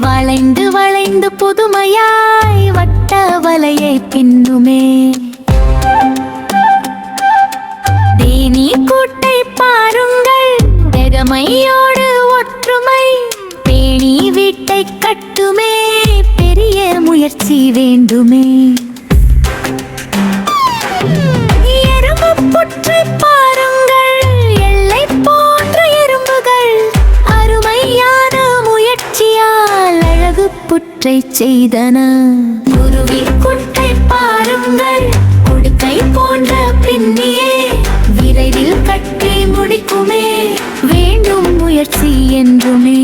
வளைந்து வளைந்து புதுமையாய் வட்ட வலையை பின்னுமே. தேனீ கூட்டை பாருங்கள், வெறுமையோடு ஒற்றுமை பேணி வீட்டை கட்டுமே. பெரிய முயற்சி வேண்டுமே. எறும்பு புற்றை பாருங்கள், எல்லை போன்ற எறும்புகள் அருமையான முயற்சியால் அழகு புற்றை செய்தன. குருவி குட்டை பாருங்கள், குடுக்கை போன்ற பின்னியே விரைவில் கட்டி முடிக்குமே. வேண்டும் முயற்சி என்றுமே.